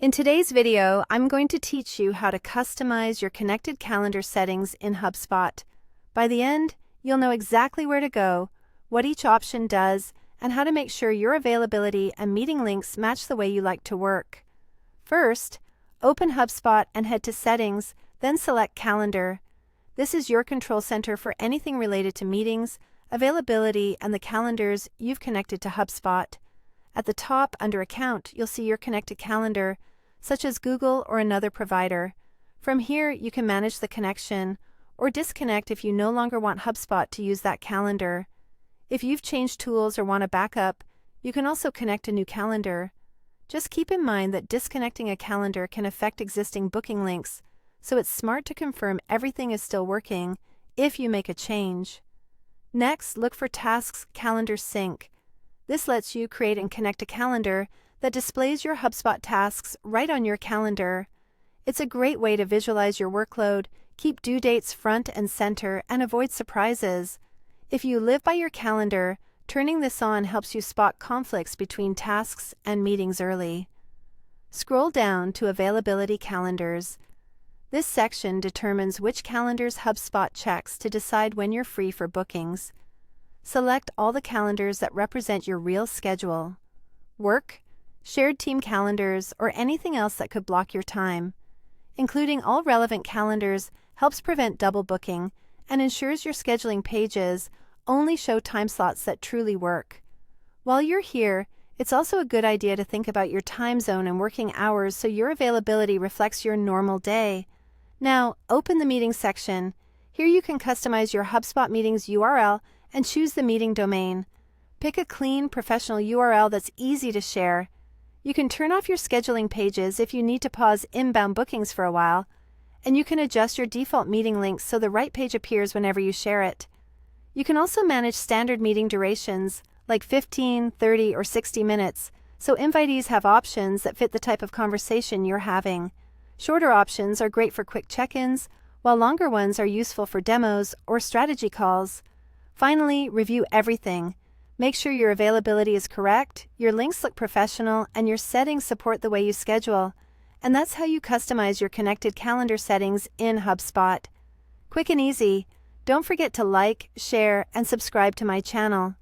In today's video, I'm going to teach you how to customize your connected calendar settings in HubSpot. By the end, you'll know exactly where to go, what each option does, and how to make sure your availability and meeting links match the way you like to work. First, open HubSpot and head to Settings, then select Calendar. This is your control center for anything related to meetings, availability, and the calendars you've connected to HubSpot. At the top, under Account, you'll see your connected calendar, such as Google or another provider. From here, you can manage the connection or disconnect if you no longer want HubSpot to use that calendar. If you've changed tools or want a backup, you can also connect a new calendar. Just keep in mind that disconnecting a calendar can affect existing booking links, so it's smart to confirm everything is still working if you make a change. Next, look for Tasks Calendar Sync. This lets you create and connect a calendar that displays your HubSpot tasks right on your calendar. It's a great way to visualize your workload, keep due dates front and center, and avoid surprises. If you live by your calendar, turning this on helps you spot conflicts between tasks and meetings early. Scroll down to Availability Calendars. This section determines which calendars HubSpot checks to decide when you're free for bookings. Select all the calendars that represent your real schedule: work, shared team calendars, or anything else that could block your time. Including all relevant calendars helps prevent double booking and ensures your scheduling pages only show time slots that truly work. While you're here, it's also a good idea to think about your time zone and working hours so your availability reflects your normal day. Now, open the Meetings section. Here you can customize your HubSpot Meetings URL and choose the meeting domain. Pick a clean, professional URL that's easy to share. You can turn off your scheduling pages if you need to pause inbound bookings for a while, and you can adjust your default meeting links so the right page appears whenever you share it. You can also manage standard meeting durations, like 15, 30, or 60 minutes, so invitees have options that fit the type of conversation you're having. Shorter options are great for quick check-ins, while longer ones are useful for demos or strategy calls. Finally, review everything. Make sure your availability is correct, your links look professional, and your settings support the way you schedule. And that's how you customize your connected calendar settings in HubSpot. Quick and easy. Don't forget to like, share, and subscribe to my channel.